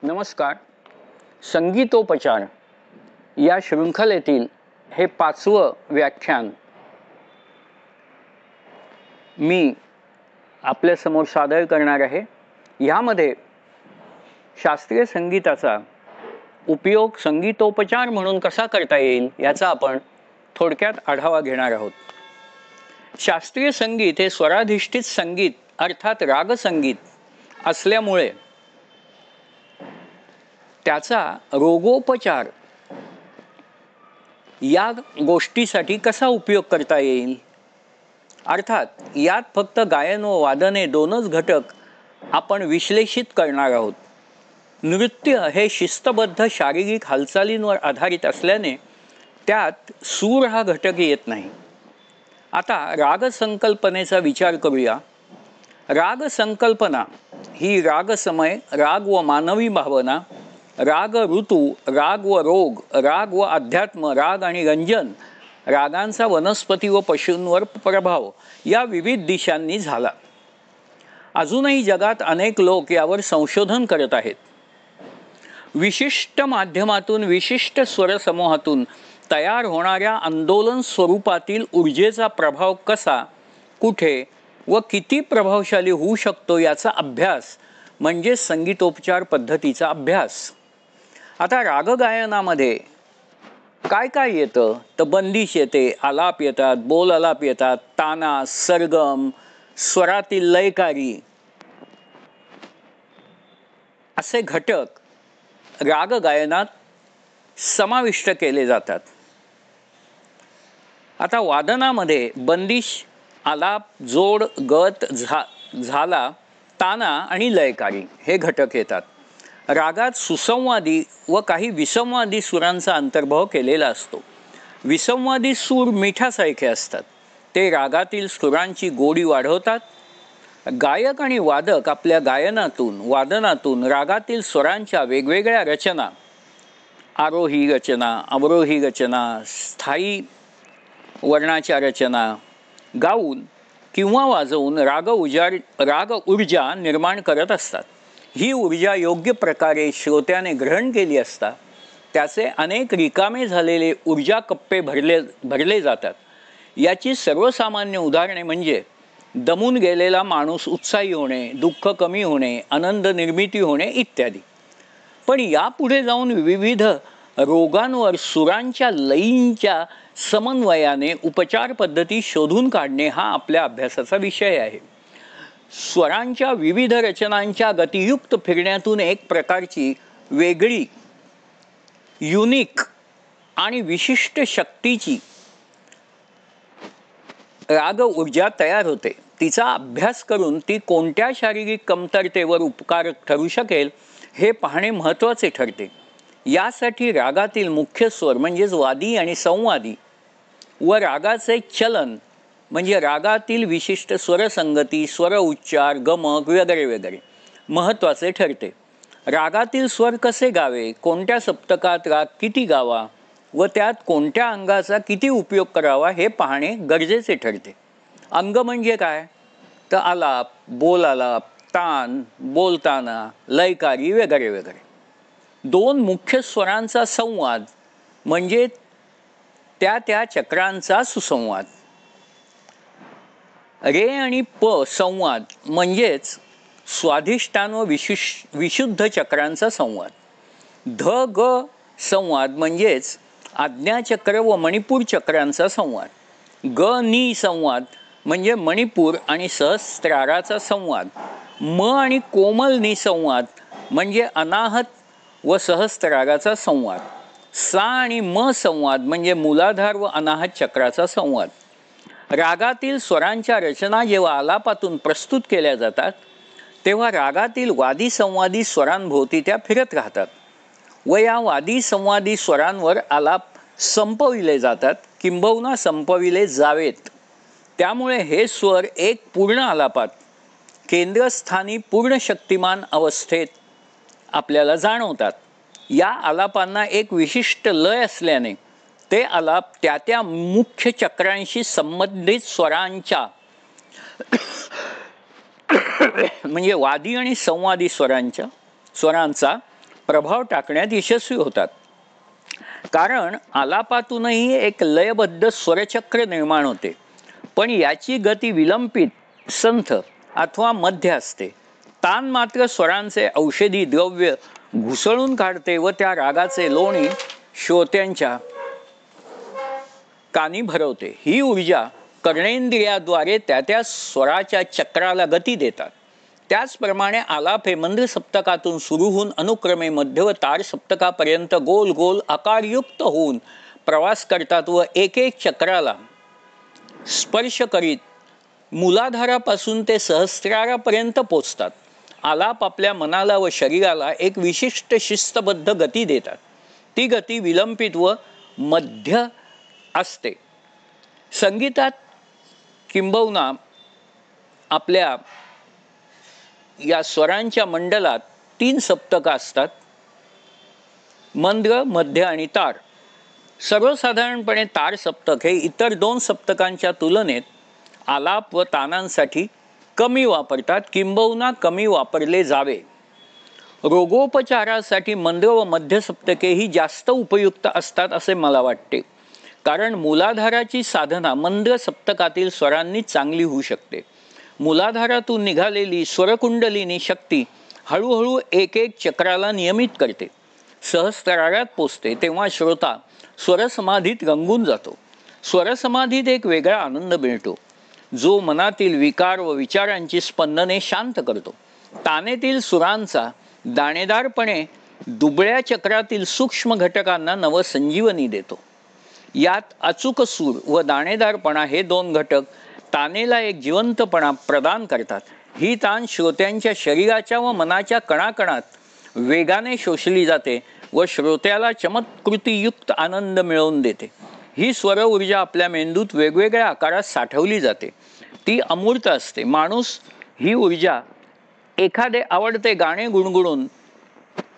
नमस्कार. संगीतोपचार या शृंखलेतील हे 5वं व्याख्यान मी आपल्यासमोर सादर करणार आहे. ह्यामध्ये शास्त्रीय संगीताचा उपयोग संगीतोपचार म्हणून कसा करता येईल याचा आपण थोडक्यात आढावा घेणार आहोत. शास्त्रीय संगीत हे स्वराधिष्ठित संगीत अर्थात रागसंगीत असल्यामुळे त्याचा रोगोपचार या गोष्टीसाठी कसा उपयोग करता येईल. अर्थात यात फक्त गायन व वादन हे दोनच घटक आपण विश्लेषित करणार आहोत. नृत्य हे शिस्तबद्ध शारीरिक हालचालींवर आधारित असल्याने त्यात सूर हा घटक येत नाही. आता रागसंकल्पनेचा विचार करूया. रागसंकल्पना ही रागसमय, राग व मानवी भावना, राग ऋतू, राग व रोग, राग व अध्यात्म, राग आणि रंजन, रागांचा वनस्पती व पशूंवर प्रभाव या विविध दिशांनी झाला. अजूनही जगात अनेक लोक यावर संशोधन करत आहेत. विशिष्ट माध्यमातून विशिष्ट स्वरसमूहातून तयार होणाऱ्या आंदोलन स्वरूपातील ऊर्जेचा प्रभाव कसा, कुठे व किती प्रभावशाली होऊ शकतो याचा अभ्यास म्हणजे संगीतोपचार पद्धतीचा अभ्यास. आता रागगायनामध्ये काय काय येतं तर बंदिश येते, आलाप येतात, बोल आलाप येतात, ताना, सरगम, स्वरातील लयकारी असे घटक रागगायनात समाविष्ट केले जातात. आता वादनामध्ये बंदिश, आलाप, जोड, गत, झाला, ताना आणि लयकारी हे घटक येतात. रागात सुसंवादी व काही विसंवादी सुरांचा अंतर्भाव केलेला असतो. विसंवादी सूर मिठासारखे असतात. ते रागातील सुरांची गोडी वाढवतात. गायक आणि वादक आपल्या गायनातून वादनातून रागातील स्वरांच्या वेगवेगळ्या रचना, आरोही रचना, अवरोही रचना, स्थायी वर्णाच्या रचना गाऊन किंवा वाजवून राग ऊर्जा निर्माण करत असतात. ही ऊर्जा योग्य प्रकारे श्रोत्याने ग्रहण केली असता त्याचे अनेक रिकामे झालेले ऊर्जा कप्पे भरले जातात. याची सर्वसामान्य उदाहरणे म्हणजे दमून गेलेला माणूस उत्साही होणे, दुःख कमी होणे, आनंद निर्मिती होणे इत्यादी. पण यापुढे जाऊन विविध रोगांवर सुरांच्या लयींच्या समन्वयाने उपचार पद्धती शोधून काढणे हा आपल्या अभ्यासाचा विषय आहे. स्वरांच्या विविध रचनांच्या गतियुक्त फिरण्यातून एक प्रकारची वेगळी, युनिक आणि विशिष्ट शक्तीची राग ऊर्जा तयार होते. तिचा अभ्यास करून ती कोणत्या शारीरिक कमतरतेवर उपकारक ठरू शकेल हे पाहणे महत्त्वाचे ठरते. यासाठी रागातील मुख्य स्वर म्हणजेच वादी आणि संवादी व रागाचे चलन म्हणजे रागातील विशिष्ट स्वरसंगती, स्वर उच्चार, गमक वगैरे वगैरे महत्त्वाचे ठरते. रागातील स्वर कसे गावे, कोणत्या सप्तकात राग किती गावा व त्यात कोणत्या अंगाचा किती उपयोग करावा हे पाहणे गरजेचे ठरते. अंग म्हणजे काय तर आलाप, बोल आलाप, तान, बोलताना, लयकारी वगैरे वगैरे. दोन मुख्य स्वरांचा संवाद म्हणजे त्या चक्रांचा सुसंवाद. रे आणि प संवाद म्हणजेच स्वाधिष्ठान व विशुद्ध चक्रांचा संवाद. ध ग संवाद म्हणजेच आज्ञाचक्र व मणिपूर चक्रांचा संवाद. ग नी संवाद म्हणजे मणिपूर आणि सहस्त्राराचा संवाद. म आणि कोमल नी संवाद म्हणजे अनाहत व सहस्त्राराचा संवाद. सा आणि म संवाद म्हणजे मूलाधार व अनाहत चक्राचा संवाद. रागातील स्वरांच्या रचना जेव्हा आलापातून प्रस्तुत केल्या जातात तेव्हा रागातील वादी संवादी स्वरांभोवती त्या फिरत राहतात व या वादी संवादी स्वरांवर आलाप संपविले जातात किंबहुना संपविले जावेत. त्यामुळे हे स्वर एक पूर्ण आलापात केंद्रस्थानी पूर्ण शक्तिमान अवस्थेत आपल्याला जाणवतात. या आलापांना एक विशिष्ट लय असल्याने ते आलाप त्या मुख्य चक्रांशी संबंधित स्वरांच्या म्हणजे वादी आणि संवादी स्वरांचा प्रभाव टाकण्यात यशस्वी होतात. कारण आलापातूनही एक लयबद्ध स्वरचक्र निर्माण होते, पण याची गती विलंबित, संथ अथवा मध्य असते. तान मात्र स्वरांचे औषधी द्रव्य घुसळून काढते व त्या रागाचे लोणी श्रोत्यांच्या कानी भरवते. ही ऊर्जा कर्णेंद्रियाद्वारे त्या त्या स्वराच्या चक्राला गती देतात. त्याचप्रमाणे आलाप हे मंद सप्तकातून सुरू होऊन अनुक्रमे मध्य व तार सप्तकापर्यंत गोल गोल आकारयुक्त होऊन प्रवास करतात व एक एक चक्राला स्पर्श करीत मूलाधारापासून ते सहस्रारापर्यंत पोचतात. आलाप आपल्या मनाला व शरीराला एक विशिष्ट शिस्तबद्ध गती देतात. ती गती विलंबित व मध्य असते. संगीतात किंबहुना आपल्या या स्वरांच्या मंडलात 3 सप्तकं असतात, मंद्र, मध्य आणि तार. सर्वसाधारणपणे तार सप्तक हे इतर 2 सप्तकांच्या तुलनेत आलाप व तानांसाठी कमी वापरतात, किंबहुना कमी वापरले जावे. रोगोपचारासाठी मंद्र व मध्य सप्तके ही जास्त उपयुक्त असतात असे मला वाटते. कारण मूलाधाराची साधना मंद्र सप्तकातील स्वरांनी चांगली होऊ शकते. मूलाधारातून निघालेली स्वरकुंडलिनी शक्ती हळूहळू एक एक चक्राला नियमित करते. सहस्रारात पोचते तेव्हा श्रोता स्वरसमाधीत रंगून जातो. स्वरसमाधीत एक वेगळा आनंद मिळतो, जो मनातील विकार व विचारांची स्पंदने शांत करतो. तानेतील सुरांचा दाणेदारपणे दुबळ्या चक्रातील सूक्ष्म घटकांना नवसंजीवनी देतो. यात अचूक सूर व दाणेदारपणा हे 2 घटक तानेला एक जिवंतपणा प्रदान करतात. ही तान श्रोत्यांच्या शरीराच्या व मनाच्या कणाकणात वेगाने शोषली जाते व श्रोत्याला चमत्कृतीयुक्त आनंद मिळवून देते. ही स्वर ऊर्जा आपल्या मेंदूत वेगवेगळ्या आकारात साठवली जाते. ती अमूर्त असते. माणूस ही ऊर्जा एखादे आवडते गाणे गुणगुणून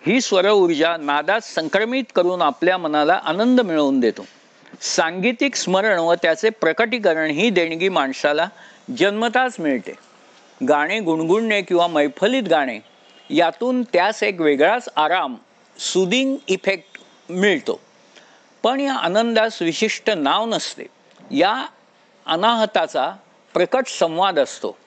ही स्वर ऊर्जा नादात संक्रमित करून आपल्या मनाला आनंद मिळवून देतो. सांगीतिक स्मरण व त्याचे प्रकटीकरण ही देणगी माणसाला जन्मताच मिळते. गाणे गुणगुणणे किंवा मैफलीत गाणे यातून त्यास एक वेगळाच आराम, सुदिंग इफेक्ट मिळतो. पण या आनंदास विशिष्ट नाव नसते. या अनाहताचा प्रकट संवाद असतो.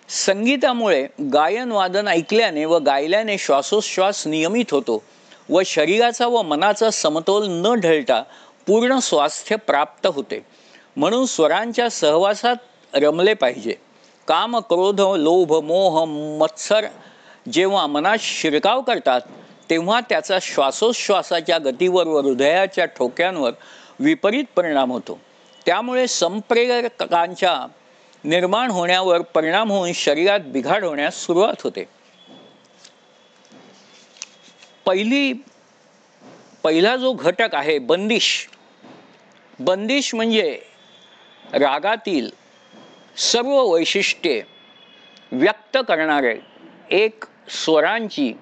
संगीतामुळे गायन वादन ऐकल्याने व गायल्याने श्वासोश्वास नियमित होतो व शरीराचा व मनाचा समतोल न ढळता पूर्ण स्वास्थ्य प्राप्त होते. म्हणून स्वरांच्या सहवासात रमले पाहिजे. काम, क्रोध, लोभ, मोह, मत्सर जेव्हा मनात शिरकाव करतात तेव्हा त्याचा श्वासोश्वासाच्या गतीवर व हृदयाच्या ठोक्यांवर विपरीत परिणाम होतो. त्यामुळे संप्रेरकांच्या निर्माण होण्यावर परिणाम होऊन शरीरात बिघाड होण्यास सुरुवात होते. पहिला जो घटक आहे बंदिश. बंदिश म्हणजे रागातील सर्व वैशिष्ट्ये व्यक्त करणारे एक स्वरांची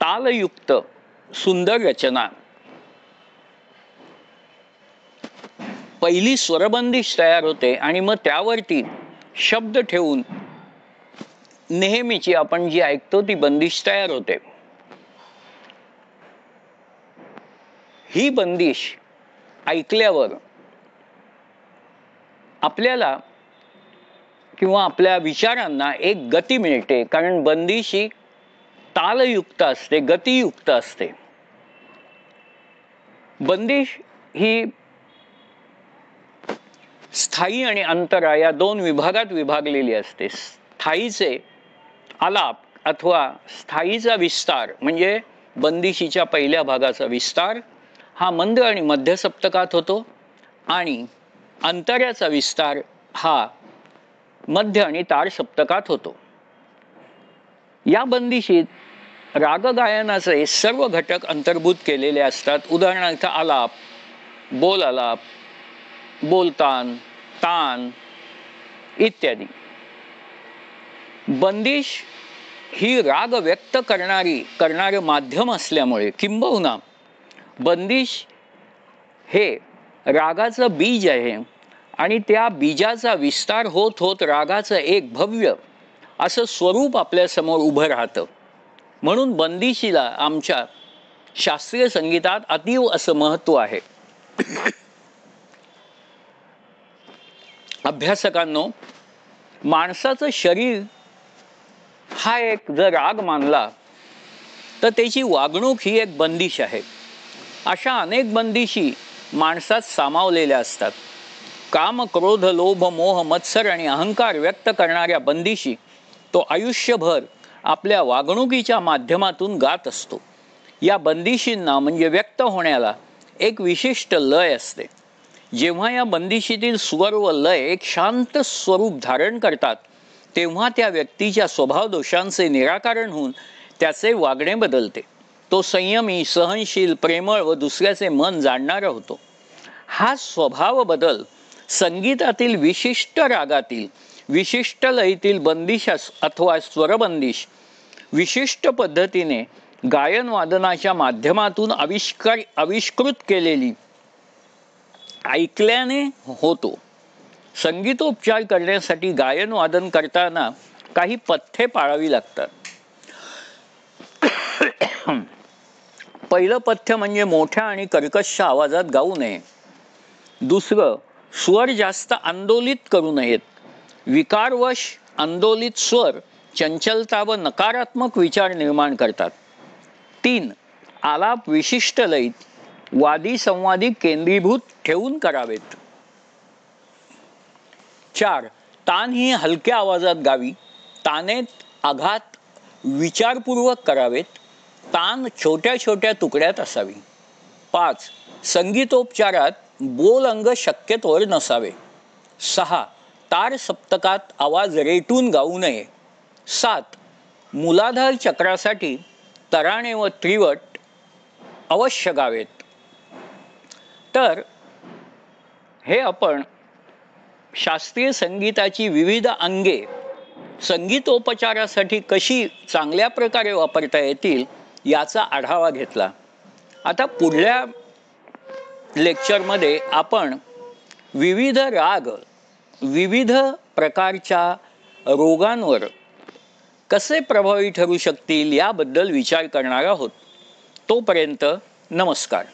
तालयुक्त सुंदर रचना. पहिली स्वरबंदिश तयार होते आणि मग त्यावरती शब्द ठेवून नेहमीची आपण जी ऐकतो ती बंदिश तयार होते. ही बंदिश ऐकल्यावर आपल्याला किंवा आपल्या विचारांना एक गती मिळते. कारण बंदिश ही तालयुक्त असते, गतियुक्त असते. बंदिश ही स्थायी आणि अंतरा या 2 विभागात विभागलेली असते. स्थायीचे आलाप अथवा स्थायीचा विस्तार म्हणजे बंदिशीच्या पहिल्या भागाचा विस्तार हा मंद आणि मध्य सप्तकात होतो आणि अंतर्याचा विस्तार हा मध्य आणि तार सप्तकात होतो. या बंदिशीत रागगायनाचे सर्व घटक अंतर्भूत केलेले असतात. उदाहरणार्थ आलाप, बोल आलाप, बोलतान, तान इत्यादी. बंदिश ही राग व्यक्त करणारे माध्यम असल्यामुळे किंबहुना बंदिश हे रागाचं बीज आहे आणि त्या बीजाचा विस्तार होत होत रागाचं एक भव्य असं स्वरूप आपल्या समोर उभं राहतं. म्हणून बंदिशीला आमच्या शास्त्रीय संगीतात अतीव असं महत्त्व आहे. अभ्यासकांनो, माणसाचं शरीर हा एक जर राग मानला तर त्याची वागणूक ही एक बंदिश आहे. अशा अनेक बंदिशी माणसात सामावलेल्या असतात. काम, क्रोध, लोभ, मोह, मत्सर आणि अहंकार व्यक्त करणाऱ्या बंदिशी तो आयुष्यभर आपल्या वागणुकीच्या माध्यमातून गात असतो. या बंदिशींना म्हणजे व्यक्त होण्याला एक विशिष्ट लय असते. जेव्हा या बंदिशीतील स्वर व लय एक शांत स्वरूप धारण करतात तेव्हा त्या व्यक्तीच्या स्वभाव दोषांचे निराकरण होऊन त्याचे वागणे बदलते. तो संयमी, सहनशील, प्रेमळ व दुसऱ्याचे मन जाणणारा होतो. हा स्वभाव बदल संगीतातील विशिष्ट रागातील विशिष्ट लयीतील बंदिश अथवा स्वरबंदिश विशिष्ट पद्धतीने गायन वादनाच्या माध्यमातून आविष्कृत केलेली ऐकल्याने होतो. संगीतोपचार करण्यासाठी गायन वादन करताना काही पथ्ये पाळावी लागतात. पहिलं पथ्य म्हणजे मोठ्या आणि कर्कश आवाजात गाऊ नये. दुसरं, स्वर जास्त आंदोलित करू नयेत. विकारवश आंदोलित स्वर चंचलता व नकारात्मक विचार निर्माण करतात. 3. आलाप विशिष्ट लयीत वादी संवादी केंद्रीभूत ठेवून करावेत. 4. तान ही हलक्या आवाजात गावी. तानेत आघात विचारपूर्वक करावेत. तान छोट्या छोट्या तुकड्यात असावी. 5. संगीतोपचारात बोल अंग शक्यतोवर नसावे. 6. तार सप्तकात आवाज रेटून गाऊ नये. 7. मूलाधार चक्रासाठी तराणे व त्रिवट अवश्य गावेत. तर हे आपण शास्त्रीय संगीताची विविध अंगे संगीतोपचारासाठी कशी चांगल्या प्रकारे वापरता येतील याचा आढावा घेतला. आता पुढल्या लेक्चरमध्ये आपण विविध राग विविध प्रकारच्या रोगांवर कसे प्रभावी ठरू शकतील याबद्दल विचार करणार आहोत. तोपर्यंत नमस्कार.